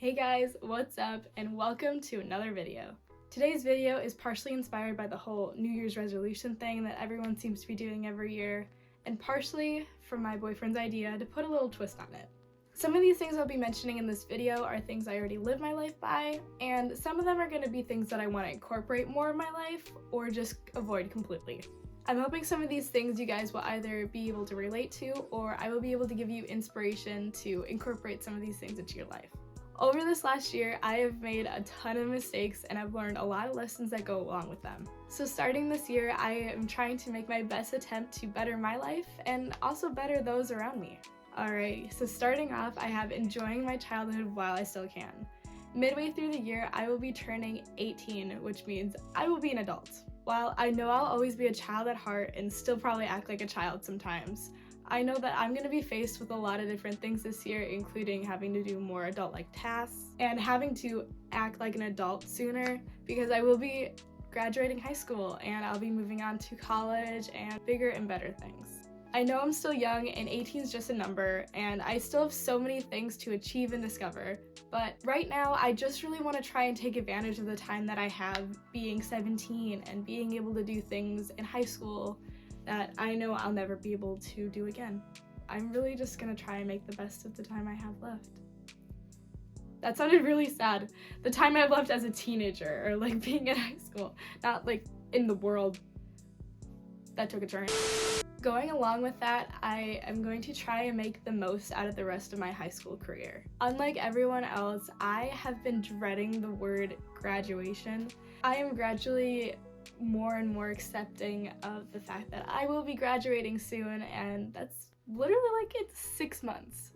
Hey guys, what's up, and welcome to another video. Today's video is partially inspired by the whole New Year's resolution thing that everyone seems to be doing every year, and partially from my boyfriend's idea to put a little twist on it. Some of these things I'll be mentioning in this video are things I already live my life by, and some of them are going to be things that I want to incorporate more in my life or just avoid completely. I'm hoping some of these things you guys will either be able to relate to, or I will be able to give you inspiration to incorporate some of these things into your life. Over this last year, I have made a ton of mistakes and I've learned a lot of lessons that go along with them. So starting this year, I am trying to make my best attempt to better my life and also better those around me. Alright, so starting off, I have enjoying my childhood while I still can. Midway through the year, I will be turning 18, which means I will be an adult. While I know I'll always be a child at heart and still probably act like a child sometimes, I know that I'm going to be faced with a lot of different things this year, including having to do more adult-like tasks and having to act like an adult sooner because I will be graduating high school and I'll be moving on to college and bigger and better things. I know I'm still young and 18 is just a number and I still have so many things to achieve and discover, but right now I just really want to try and take advantage of the time that I have being 17 and being able to do things in high school that I know I'll never be able to do again. I'm really just gonna try and make the best of the time I have left. That sounded really sad. The time I have left as a teenager, or like being in high school, not like in the world. That took a turn. Going along with that, I am going to try and make the most out of the rest of my high school career. Unlike everyone else, I have been dreading the word graduation. I am gradually more and more accepting of the fact that I will be graduating soon, and that's literally like it's 6 months.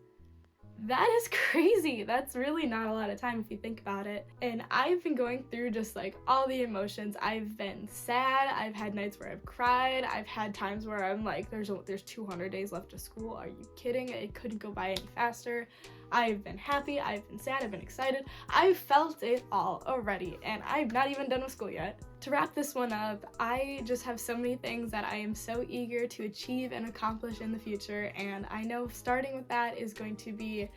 That is crazy. That's really not a lot of time if you think about it. And I've been going through just like all the emotions. I've been sad, I've had nights where I've cried, I've had times where I'm like, there's 200 days left of school, are you kidding? It couldn't go by any faster. I've been happy, I've been sad, I've been excited. I've felt it all already, and I'm not even done with school yet. To wrap this one up, I just have so many things that I am so eager to achieve and accomplish in the future, and I know starting with that is going to be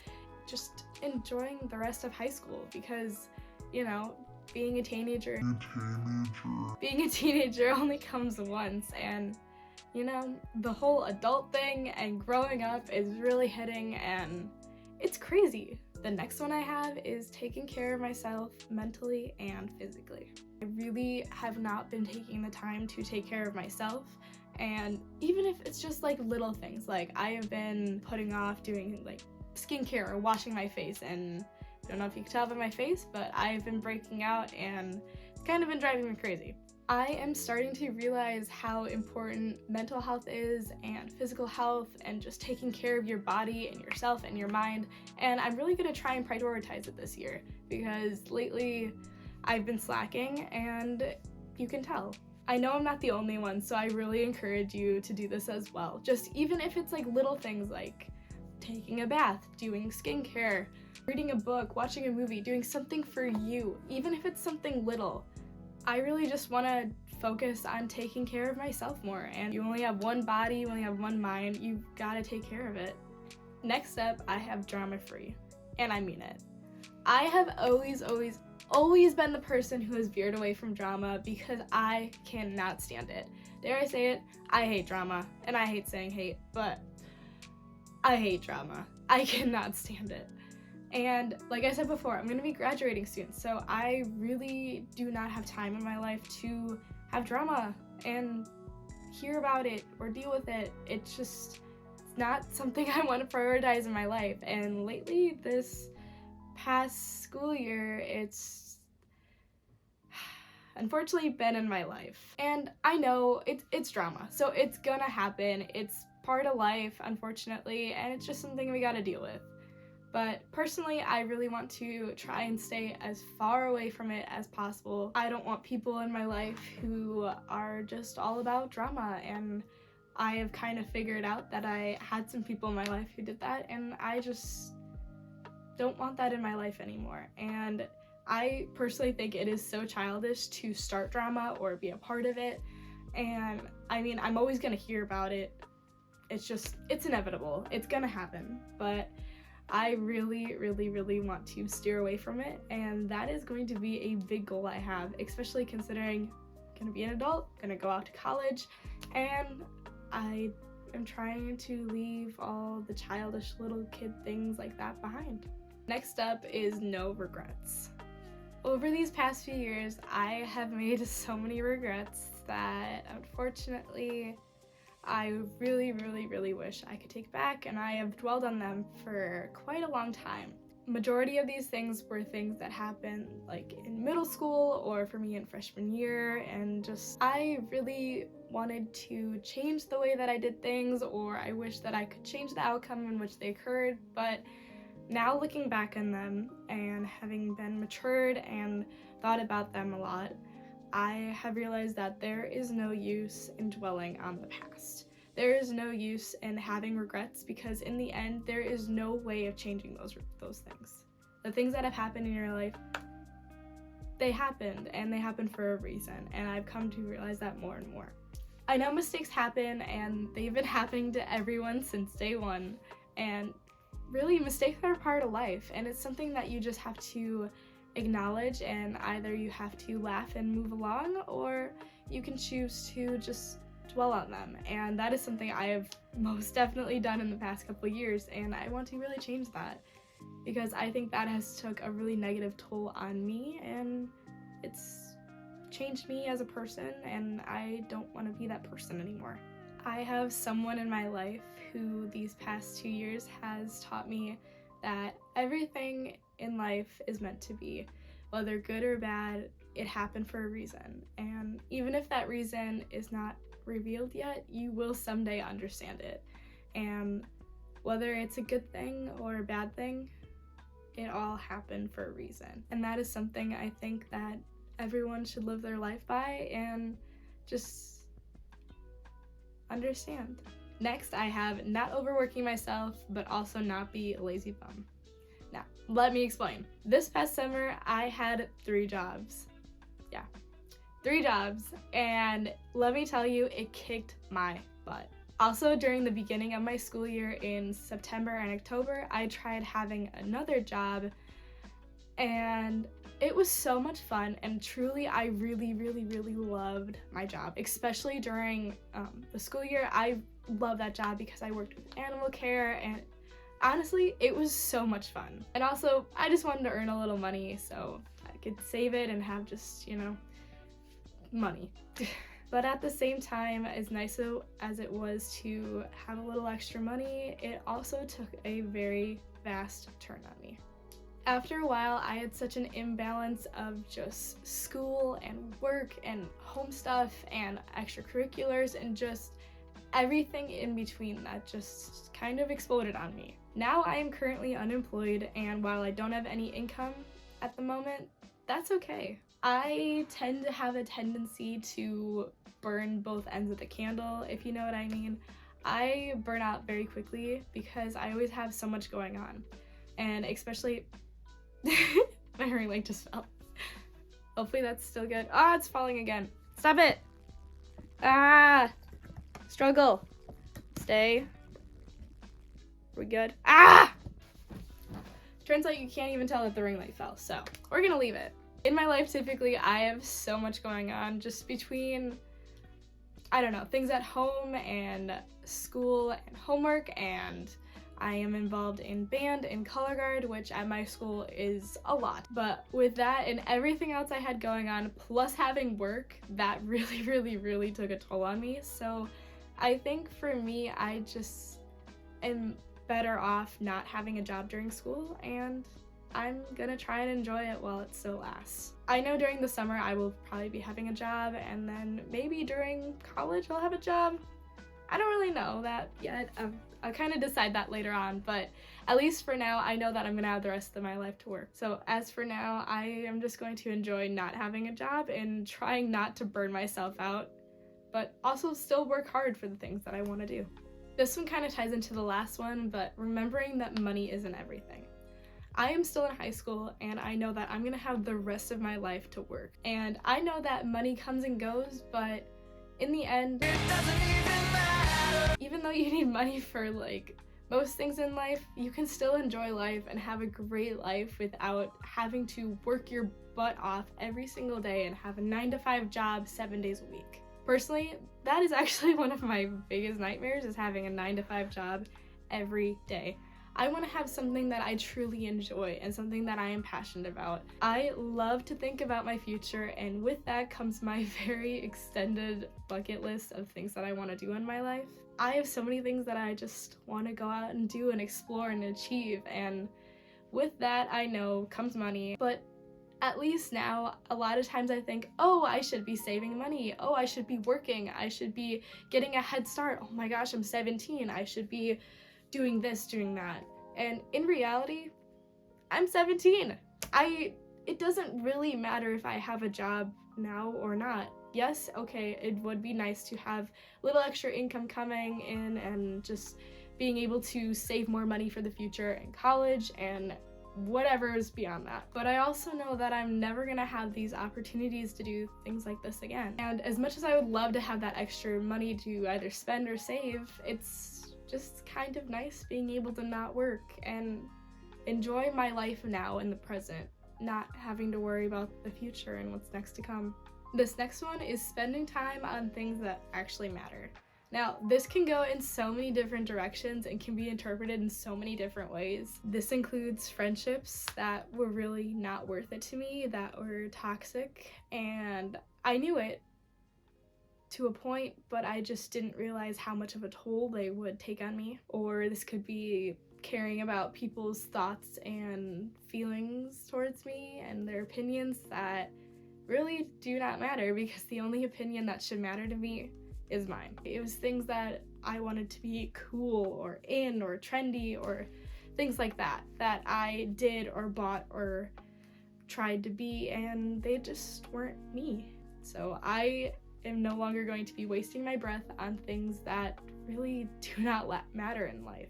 just enjoying the rest of high school because, you know, being a teenager only comes once, and you know, the whole adult thing and growing up is really hitting and it's crazy. The next one I have is taking care of myself mentally and physically. I really have not been taking the time to take care of myself, and even if it's just like little things, like I have been putting off doing like skincare or washing my face, and I don't know if you can tell by my face, but I've been breaking out and it's kind of been driving me crazy. I am starting to realize how important mental health is and physical health and just taking care of your body and yourself and your mind, and I'm really going to try and prioritize it this year because lately I've been slacking and you can tell. I know I'm not the only one, so I really encourage you to do this as well. Just even if it's like little things like taking a bath, doing skincare, reading a book, watching a movie, doing something for you, even if it's something little. I really just want to focus on taking care of myself more, and you only have one body, you only have one mind, you gotta take care of it. Next up, I have drama free, and I mean it. I have always been the person who has veered away from drama because I cannot stand it. Dare I say it? I hate drama, and I hate saying hate, but I hate drama. I cannot stand it. And like I said before, I'm going to be graduating soon, so I really do not have time in my life to have drama and hear about it or deal with it. It's not something I want to prioritize in my life. And lately, this past school year, it's unfortunately been in my life. And I know it's drama, so it's gonna happen. It's part of life, unfortunately, and it's just something we gotta deal with. But personally, I really want to try and stay as far away from it as possible. I don't want people in my life who are just all about drama, and I have kind of figured out that I had some people in my life who did that, and I just don't want that in my life anymore. And I personally think it is so childish to start drama or be a part of it, and I mean, I'm always gonna hear about it. It's inevitable. It's gonna happen, but I really, really, really want to steer away from it, and that is going to be a big goal I have, especially considering I'm gonna be an adult, gonna go out to college, and I am trying to leave all the childish little kid things like that behind. Next up is no regrets. Over these past few years, I have made so many regrets that unfortunately I really, really, really wish I could take back, and I have dwelled on them for quite a long time. Majority of these things were things that happened like in middle school or for me in freshman year, and just I really wanted to change the way that I did things, or I wish that I could change the outcome in which they occurred. But now looking back on them and having been matured and thought about them a lot, I have realized that there is no use in dwelling on the past. There is no use in having regrets, because in the end, there is no way of changing those things. The things that have happened in your life, they happened, and they happened for a reason, and I've come to realize that more and more. I know mistakes happen, and they've been happening to everyone since day one, and really, mistakes are a part of life, and it's something that you just have to acknowledge, and either you have to laugh and move along, or you can choose to just dwell on them. And that is something I have most definitely done in the past couple of years, and I want to really change that, because I think that has took a really negative toll on me, and it's changed me as a person, and I don't want to be that person anymore. I have someone in my life who these past 2 years has taught me that everything in life is meant to be. Whether good or bad, it happened for a reason. And even if that reason is not revealed yet, you will someday understand it. And whether it's a good thing or a bad thing, it all happened for a reason. And that is something I think that everyone should live their life by and just understand. Next, I have not overworking myself, but also not be a lazy bum. Now, let me explain. This past summer, I had 3 jobs. Yeah, 3 jobs, and let me tell you, it kicked my butt. Also, during the beginning of my school year in September and October, I tried having another job, and it was so much fun, and truly, I really, really, really loved my job, especially during the school year. I love that job because I worked with animal care, and honestly, it was so much fun. And also, I just wanted to earn a little money so I could save it and have just, money. But at the same time, as nice as it was to have a little extra money, it also took a very vast turn on me. After a while, I had such an imbalance of just school and work and home stuff and extracurriculars and just everything in between that just kind of exploded on me. Now I am currently unemployed, and while I don't have any income at the moment, that's okay. I tend to have a tendency to burn both ends of the candle, if you know what I mean. I burn out very quickly because I always have so much going on, and especially my ring light just fell. Hopefully that's still good. Ah, it's falling again. Stop it! Ah! Struggle. Stay. We good? Ah! Turns out you can't even tell that the ring light fell, so we're gonna leave it. In my life, typically, I have so much going on just between, I don't know, things at home and school and homework, and I am involved in band and color guard, which at my school is a lot. But with that and everything else I had going on, plus having work, that really, really, really took a toll on me. So I think for me, I just am better off not having a job during school, and I'm gonna try and enjoy it while it still lasts. I know during the summer I will probably be having a job, and then maybe during college I'll have a job. I don't really know that yet. I'll kind of decide that later on, but at least for now, I know that I'm gonna have the rest of my life to work. So as for now, I am just going to enjoy not having a job and trying not to burn myself out, but also still work hard for the things that I want to do. This one kind of ties into the last one, but remembering that money isn't everything. I am still in high school, and I know that I'm gonna have the rest of my life to work. And I know that money comes and goes, but in the end, it doesn't even matter. Even though you need money for like most things in life, you can still enjoy life and have a great life without having to work your butt off every single day and have a 9-to-5 job 7 days a week. Personally, that is actually one of my biggest nightmares, is having a 9-to-5 job every day. I want to have something that I truly enjoy and something that I am passionate about. I love to think about my future, and with that comes my very extended bucket list of things that I want to do in my life. I have so many things that I just want to go out and do and explore and achieve, and with that, I know comes money, but at least now, a lot of times I think, oh, I should be saving money. Oh, I should be working. I should be getting a head start. Oh my gosh, I'm 17. I should be doing this, doing that. And in reality, I'm 17. It doesn't really matter if I have a job now or not. Yes, okay, it would be nice to have a little extra income coming in and just being able to save more money for the future in college and whatever is beyond that. But I also know that I'm never gonna have these opportunities to do things like this again. And as much as I would love to have that extra money to either spend or save, it's just kind of nice being able to not work and enjoy my life now in the present, not having to worry about the future and what's next to come. This next one is spending time on things that actually matter. Now, this can go in so many different directions and can be interpreted in so many different ways. This includes friendships that were really not worth it to me, that were toxic, and I knew it to a point, but I just didn't realize how much of a toll they would take on me. Or this could be caring about people's thoughts and feelings towards me and their opinions that really do not matter, because the only opinion that should matter to me is mine. It was things that I wanted to be cool or in or trendy or things like that I did or bought or tried to be, and they just weren't me. So I am no longer going to be wasting my breath on things that really do not matter in life.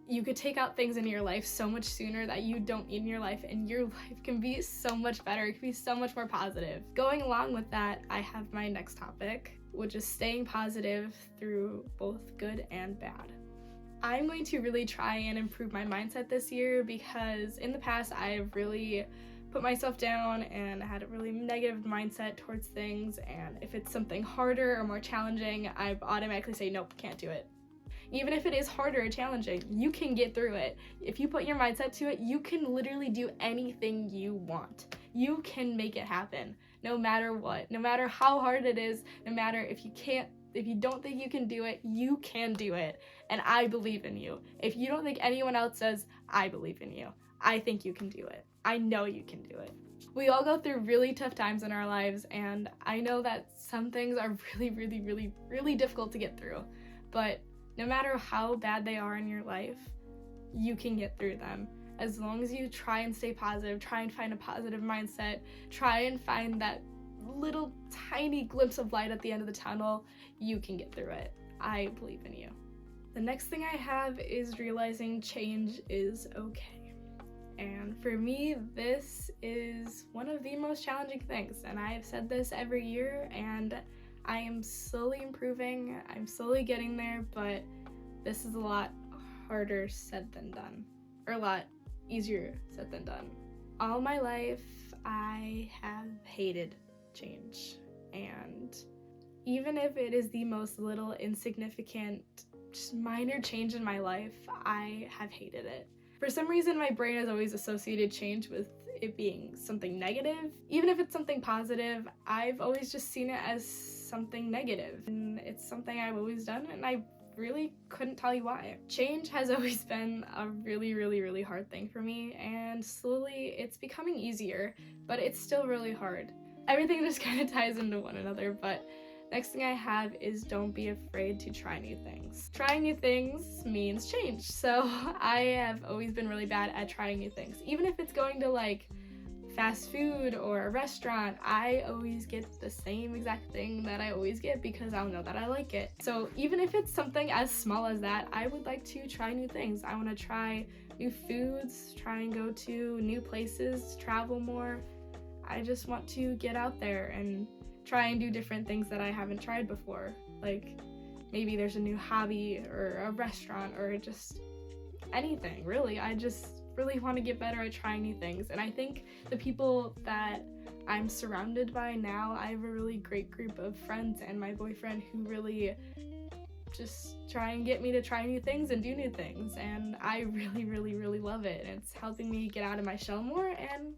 You could take out things in your life so much sooner that you don't need in your life, and your life can be so much better. It can be so much more positive. Going along with that, I have my next topic, which is staying positive through both good and bad. I'm going to really try and improve my mindset this year, because in the past I've really put myself down and had a really negative mindset towards things, and if it's something harder or more challenging, I automatically say, nope, can't do it. Even if it is harder or challenging, you can get through it. If you put your mindset to it, you can literally do anything you want. You can make it happen, no matter what, no matter how hard it is, no matter if you don't think you can do it, you can do it. And I believe in you. If you don't think anyone else does, I believe in you. I think you can do it. I know you can do it. We all go through really tough times in our lives, and I know that some things are really, really, really, really difficult to get through. But no matter how bad they are in your life, you can get through them. As long as you try and stay positive, try and find a positive mindset, try and find that little tiny glimpse of light at the end of the tunnel, you can get through it. I believe in you. The next thing I have is realizing change is okay. And for me, this is one of the most challenging things. And I have said this every year, and I am slowly improving. I'm slowly getting there, but this is a lot harder said than done, or a lot easier said than done. All my life, I have hated change, and even if it is the most little insignificant, just minor change in my life, I have hated it. For some reason, my brain has always associated change with it being something negative. Even if it's something positive, I've always just seen it as something negative. And it's something I've always done, and I really couldn't tell you why. Change has always been a really, really, really hard thing for me, and slowly it's becoming easier, but it's still really hard. Everything just kind of ties into one another, but next thing I have is don't be afraid to try new things. Trying new things means change, so I have always been really bad at trying new things. Even if it's going to like fast food or a restaurant, I always get the same exact thing that I always get because I'll know that I like it. So even if it's something as small as that, I would like to try new things. I want to try new foods, try and go to new places, travel more. I just want to get out there and try and do different things that I haven't tried before. Like maybe there's a new hobby or a restaurant or just anything, really. I just really want to get better at trying new things. And I think the people that I'm surrounded by now, I have a really great group of friends and my boyfriend who really just try and get me to try new things and do new things. And I really love it. And it's helping me get out of my shell more, and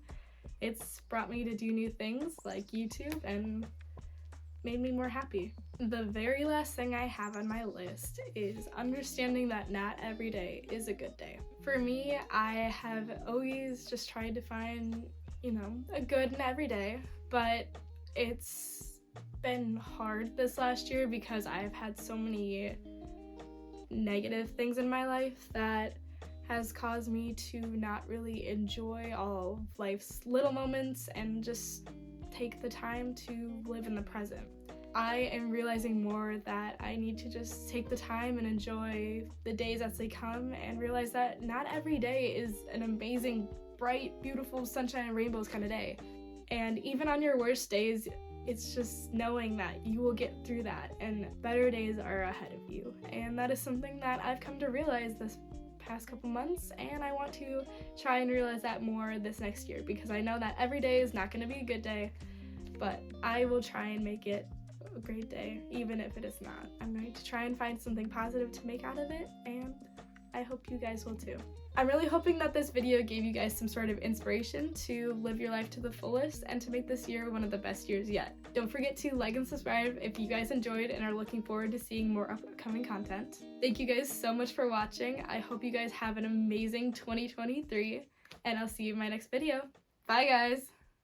it's brought me to do new things like YouTube and made me more happy. The very last thing I have on my list is understanding that not every day is a good day. For me, I have always just tried to find, a good in every day, but it's been hard this last year because I've had so many negative things in my life that has caused me to not really enjoy all of life's little moments and just take the time to live in the present. I am realizing more that I need to just take the time and enjoy the days as they come, and realize that not every day is an amazing, bright, beautiful, sunshine and rainbows kind of day. And even on your worst days, it's just knowing that you will get through that and better days are ahead of you. And that is something that I've come to realize this past couple months, and I want to try and realize that more this next year, because I know that every day is not going to be a good day, but I will try and make it a great day, even if it is not. I'm going to try and find something positive to make out of it, and I hope you guys will too. I'm really hoping that this video gave you guys some sort of inspiration to live your life to the fullest and to make this year one of the best years yet. Don't forget to like and subscribe if you guys enjoyed and are looking forward to seeing more upcoming content. Thank you guys so much for watching. I hope you guys have an amazing 2023, and I'll see you in my next video. Bye guys!